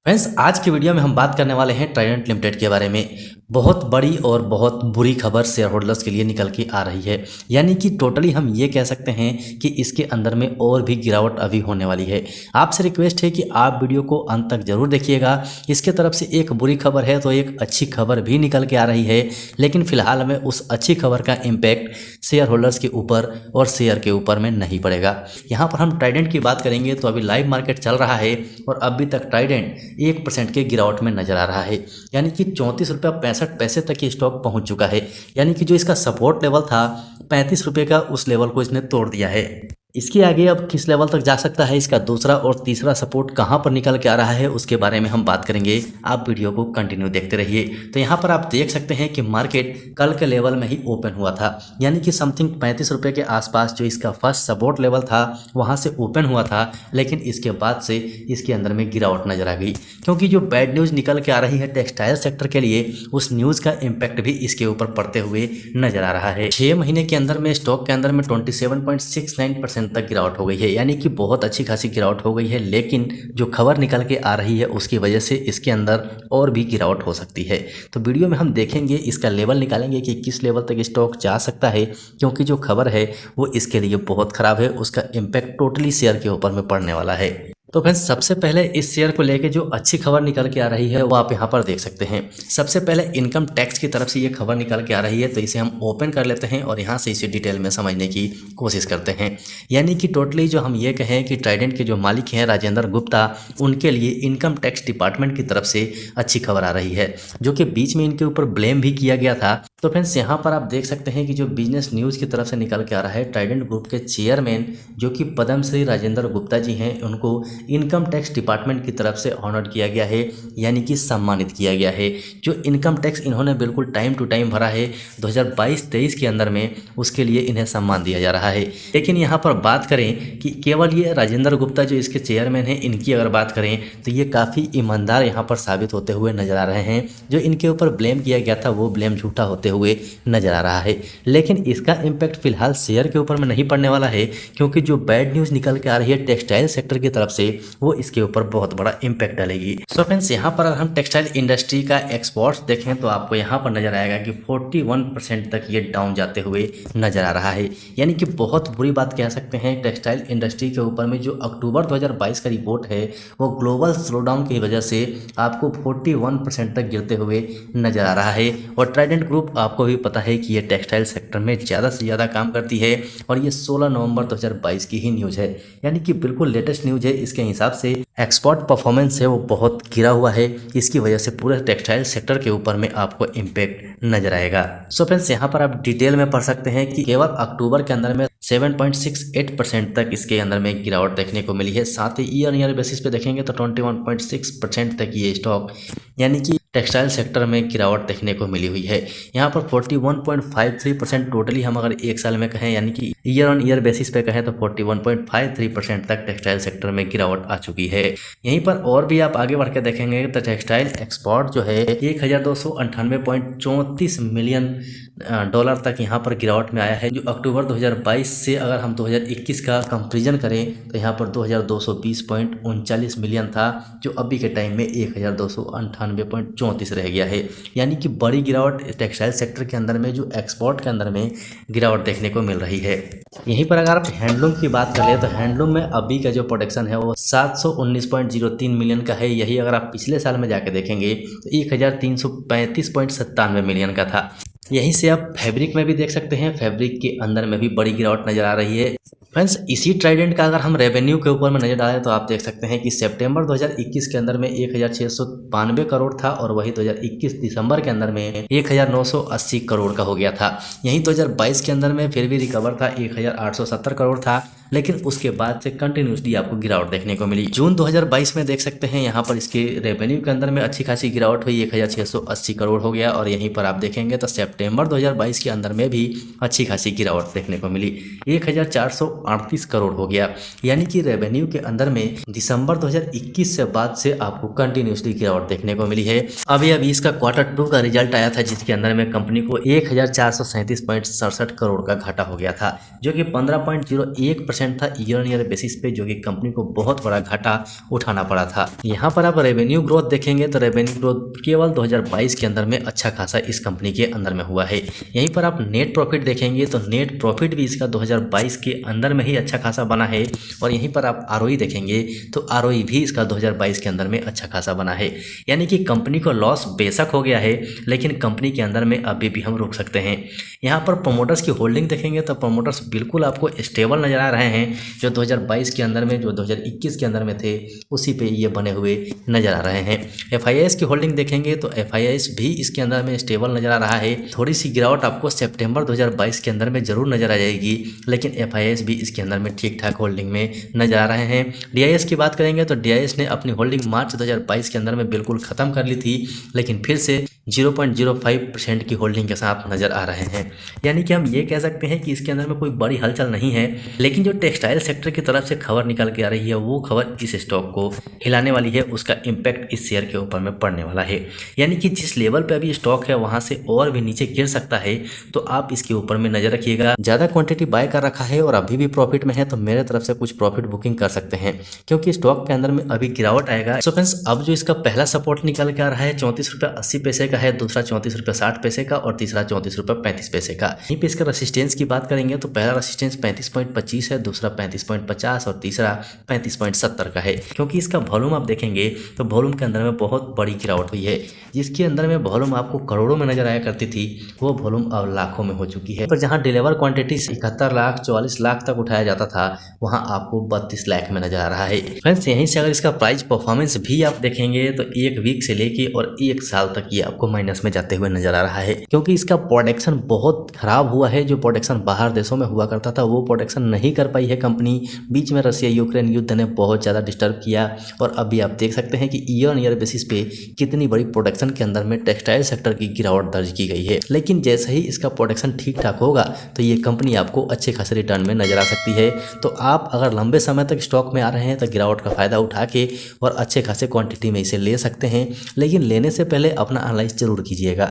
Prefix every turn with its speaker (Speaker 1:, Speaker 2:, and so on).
Speaker 1: Friends, आज की video में हम बात करने वाले हैं ट्राइडेंट लिमिटेड के बारे में। बहुत बड़ी और बहुत बुरी खबर शेयर होल्डर्स के लिए निकल के आ रही है। यानी कि टोटली हम ये कह सकते हैं कि इसके अंदर में और भी गिरावट अभी होने वाली है। आपसे रिक्वेस्ट है कि आप वीडियो को अंत तक जरूर देखिएगा। इसके तरफ से एक बुरी खबर है तो एक अच्छी खबर भी निकल के आ रही है, लेकिन फिलहाल में उस अच्छी खबर का इम्पैक्ट शेयर होल्डर्स के ऊपर और शेयर के ऊपर में नहीं पड़ेगा। यहाँ पर हम ट्राइडेंट की बात करेंगे तो अभी लाइव मार्केट चल रहा है और अभी तक ट्राइडेंट 1% के गिरावट में नजर आ रहा है। यानी कि 34 रुपया 65 पैसे तक ये स्टॉक पहुंच चुका है। यानी कि जो इसका सपोर्ट लेवल था 35 रुपये का, उस लेवल को इसने तोड़ दिया है। इसके आगे अब किस लेवल तक जा सकता है, इसका दूसरा और तीसरा सपोर्ट कहां पर निकल के आ रहा है, उसके बारे में हम बात करेंगे। आप वीडियो को कंटिन्यू देखते रहिए। तो यहां पर आप देख सकते हैं कि मार्केट कल के लेवल में ही ओपन हुआ था। यानी कि समथिंग 35 रुपये के आसपास जो इसका फर्स्ट सपोर्ट लेवल था वहां से ओपन हुआ था, लेकिन इसके बाद से इसके अंदर में गिरावट नजर आ गई। क्योंकि जो बैड न्यूज़ निकल के आ रही है टेक्सटाइल सेक्टर के लिए, उस न्यूज़ का इम्पैक्ट भी इसके ऊपर पड़ते हुए नजर आ रहा है। 6 महीने के अंदर में स्टॉक के अंदर में 27.69% तक गिरावट हो गई है। यानी कि बहुत अच्छी खासी गिरावट हो गई है, लेकिन जो खबर निकल के आ रही है उसकी वजह से इसके अंदर और भी गिरावट हो सकती है। तो वीडियो में हम देखेंगे, इसका लेवल निकालेंगे कि किस लेवल तक स्टॉक जा सकता है, क्योंकि जो खबर है वो इसके लिए बहुत खराब है। उसका इम्पैक्ट टोटली शेयर के ऊपर में पड़ने वाला है। तो फ्रेंड्स, सबसे पहले इस शेयर को लेके जो अच्छी खबर निकल के आ रही है वो आप यहाँ पर देख सकते हैं। सबसे पहले इनकम टैक्स की तरफ से ये खबर निकल के आ रही है, तो इसे हम ओपन कर लेते हैं और यहाँ से इसे डिटेल में समझने की कोशिश करते हैं। यानी कि टोटली जो हम ये कहें कि ट्राइडेंट के जो मालिक हैं राजेंद्र गुप्ता, उनके लिए इनकम टैक्स डिपार्टमेंट की तरफ से अच्छी खबर आ रही है, जो कि बीच में इनके ऊपर ब्लेम भी किया गया था। तो फ्रेंड्स, यहाँ पर आप देख सकते हैं कि जो बिजनेस न्यूज़ की तरफ से निकल के आ रहा है, ट्राइडेंट ग्रुप के चेयरमैन जो कि पद्मश्री राजेंद्र गुप्ता जी हैं, उनको इनकम टैक्स डिपार्टमेंट की तरफ से ऑनर किया गया है, यानी कि सम्मानित किया गया है। जो इनकम टैक्स इन्होंने बिल्कुल टाइम टू टाइम भरा है 2022-23 के अंदर में, उसके लिए इन्हें सम्मान दिया जा रहा है। लेकिन यहाँ पर बात करें कि केवल ये राजेंद्र गुप्ता जो इसके चेयरमैन हैं, इनकी अगर बात करें तो ये काफ़ी ईमानदार यहाँ पर साबित होते हुए नजर आ रहे हैं। जो इनके ऊपर ब्लेम किया गया था वो ब्लेम झूठा होते हुए नजर आ रहा है। लेकिन इसका इम्पैक्ट फिलहाल शेयर के ऊपर में नहीं पड़ने वाला है, क्योंकि जो बैड न्यूज़ निकल के आ रही है टेक्सटाइल सेक्टर की तरफ से, वो इसके ऊपर बहुत बड़ा इम्पैक्ट डालेगी। सो फ्रेंड्स, यहाँ पर अगर हम टेक्सटाइल इंडस्ट्री का एक्सपोर्ट्स देखें तो आपको यहाँ पर नजर आएगा कि 41% तक ये डाउन जाते हुए नजर आ रहा है। यानी कि बहुत बुरी बात कह सकते हैं टेक्सटाइल इंडस्ट्री के ऊपर में। जो अक्टूबर 2022 का रिपोर्ट है वो ग्लोबल स्लोडाउन की वजह से आपको 41% तक गिरते हुए नजर आ रहा है। और ट्राइडेंट ग्रुप, आपको भी पता है कि ये टेक्सटाइल सेक्टर में ज़्यादा से ज़्यादा काम करती है, और ये 16 नवंबर 2022 की ही न्यूज़ है। यानी कि बिल्कुल लेटेस्ट न्यूज़ है। इसके हिसाब से एक्सपोर्ट परफॉर्मेंस है वो बहुत गिरा हुआ है। इसकी वजह से पूरे टेक्सटाइल सेक्टर के ऊपर में आपको इम्पैक्ट नजर आएगा। सो फ्रेंड्स, यहाँ पर आप डिटेल में पढ़ सकते हैं कि केवल अक्टूबर के अंदर में 7.68% तक इसके अंदर में गिरावट देखने को मिली है। साथ ही ईयर बेसिस पे देखेंगे तो 21.6% तक ये स्टॉक, यानी कि टेक्सटाइल सेक्टर में गिरावट देखने को मिली हुई है। यहाँ पर 41.53% टोटली हम अगर एक साल में कहें, यानी कि ईयर बेसिस पे कहें तो 41.53% तक टेक्सटाइल सेक्टर में गिरावट आ चुकी है। यहीं पर और भी आप आगे बढ़ के देखेंगे तो टेक्सटाइल एक्सपोर्ट जो है 1298.34 मिलियन डॉलर तक यहाँ पर गिरावट में आया है। जो अक्टूबर 2022 से अगर हम 2021 का कंपेरिजन करें तो यहाँ पर 2220.39 मिलियन था, जो अभी के टाइम में 1298.34 रह गया है। यानी कि बड़ी गिरावट टेक्सटाइल सेक्टर के अंदर में, जो एक्सपोर्ट के अंदर में गिरावट देखने को मिल रही है। यहीं पर अगर आप हैंडलूम की बात कर ले तो हैंडलूम में अभी का जो प्रोडक्शन है वो 719.03 मिलियन का है। यही अगर आप पिछले साल में जाके देखेंगे तो 1335.97 मिलियन का था। यहीं से आप फैब्रिक में भी देख सकते हैं, फैब्रिक के अंदर में भी बड़ी गिरावट नजर आ रही है। फ्रेंड्स, इसी ट्राइडेंट का अगर हम रेवेन्यू के ऊपर में नजर डालें तो आप देख सकते हैं कि सितंबर 2021 के अंदर में 1692 करोड़ था, और वही 2021 दिसंबर के अंदर में 1980 करोड़ का हो गया था। यहीं 2022 के अंदर में फिर भी रिकवर था, 1870 करोड़ था, लेकिन उसके बाद से कंटिन्यूसली आपको गिरावट देखने को मिली। जून 2022 में देख सकते हैं यहाँ पर इसके रेवेन्यू के अंदर में अच्छी खासी गिरावट हुई, 1680 करोड़ हो गया। और यहीं पर आप देखेंगे तो सितंबर 2022 के अंदर में भी अच्छी खासी गिरावट देखने को मिली, 1438 करोड़ हो गया। यानी कि रेवेन्यू के अंदर में दिसंबर 2021 से बाद से आपको कंटिन्यूसली गिरावट देखने को मिली है। अभी इसका Q2 का रिजल्ट आया था, जिसके अंदर में कंपनी को 1437.67 करोड़ का घाटा हो गया था, जो कि 15.01% 5% था ईयर ऑन ईयर बेसिस पे, जो कि कंपनी को बहुत बड़ा घाटा उठाना पड़ा था। यहाँ पर आप रेवेन्यू ग्रोथ देखेंगे तो रेवेन्यू ग्रोथ केवल 2022 के अंदर में अच्छा खासा इस कंपनी के अंदर में हुआ है। यहीं पर आप नेट प्रॉफिट देखेंगे तो नेट प्रॉफिट भी इसका 2022 के अंदर में ही अच्छा खासा बना है। और यहीं पर आप आरओई देखेंगे तो आरओई भी इसका 2022 के अंदर में अच्छा खासा बना है। यानी कि कंपनी को लॉस बेशक हो गया है, लेकिन कंपनी के अंदर में अभी भी हम रोक सकते हैं। यहाँ पर प्रोमोटर्स की होल्डिंग देखेंगे तो प्रोमोटर्स बिल्कुल आपको स्टेबल नजर आ रहे हैं। जो 2022 के अंदर में, जो 2021 के अंदर में थे, उसी पे ये बने हुए नजर आ रहे हैं। एफआईआईएस की होल्डिंग देखेंगे तो एफआईआईएस भी इसके अंदर में स्टेबल नजर आ रहा है। थोड़ी सी गिरावट आपको सितंबर 2022 के अंदर में जरूर नजर आ जाएगी, लेकिन एफआईआईएस भी इसके अंदर में ठीक ठाक होल्डिंग में नजर आ रहे हैं। डीआईएस की बात करेंगे तो डीआईएस ने अपनी होल्डिंग मार्च 2022 के अंदर में बिल्कुल खत्म कर ली थी, लेकिन फिर से 0.05% की होल्डिंग के साथ नजर आ रहे हैं। यानी कि हम ये कह सकते हैं कि इसके अंदर में कोई बड़ी हलचल नहीं है, लेकिन जो टेक्सटाइल सेक्टर की तरफ से खबर निकल के आ रही है वो खबर इस स्टॉक को हिलाने वाली है, उसका इम्पैक्ट इस शेयर के ऊपर में पड़ने वाला है। यानी कि जिस लेवल पे अभी स्टॉक है वहां से और भी नीचे गिर सकता है, तो आप इसके ऊपर में नजर रखिएगा। ज्यादा क्वांटिटी बाय कर रखा है और अभी भी प्रॉफिट में है तो मेरे तरफ से कुछ प्रॉफिट बुकिंग कर सकते हैं, क्योंकि स्टॉक के अंदर में अभी गिरावट आएगा। सो फ्रेंड्स, अब जो इसका पहला सपोर्ट निकल के आ रहा है 34.80 का है, दूसरा 34.60 का और तीसरा 34.35 का। यहीं पे इसका रेसिस्टेंस की बात करेंगे तो पहला रेसिस्टेंस 35.25 है, दूसरा 35.50 और तीसरा 35.70 का है। क्योंकि इसका वॉल्यूम आप देखेंगे तो वॉल्यूम के अंदर में बहुत बड़ी गिरावट हुई है। जिसके अंदर में वॉल्यूम आपको करोड़ों में नजर आया करती थी, वो वॉल्यूम अब लाखों में हो चुकी है। पर जहां डिलीवर क्वांटिटी 71 लाख 44 लाख तक उठाया जाता था, वहां आपको 32 लाख में नजर आ रहा है। फ्रेंड्स, यहीं से अगर इसका प्राइस परफॉर्मेंस भी आप देखेंगे तो एक वीक से लेके और एक साल तक ये आपको माइनस में जाते हुए नजर आ रहा है, क्योंकि इसका प्रोडक्शन बहुत खराब हुआ है। जो प्रोडक्शन बाहर देशों में हुआ करता था वो प्रोडक्शन नहीं कर पाई है कंपनी। बीच में रसिया यूक्रेन युद्ध ने बहुत ज़्यादा डिस्टर्ब किया, और अभी आप देख सकते हैं कि ईयर ऑन ईयर बेसिस पे कितनी बड़ी प्रोडक्शन के अंदर में टेक्सटाइल सेक्टर की गिरावट दर्ज की गई है। लेकिन जैसे ही इसका प्रोडक्शन ठीक ठाक होगा तो ये कंपनी आपको अच्छे खासे रिटर्न में नजर आ सकती है। तो आप अगर लंबे समय तक स्टॉक में आ रहे हैं तो गिरावट का फायदा उठा के और अच्छे खासे क्वांटिटी में इसे ले सकते हैं, लेकिन लेने से पहले अपना एनालाइज जरूर कीजिएगा।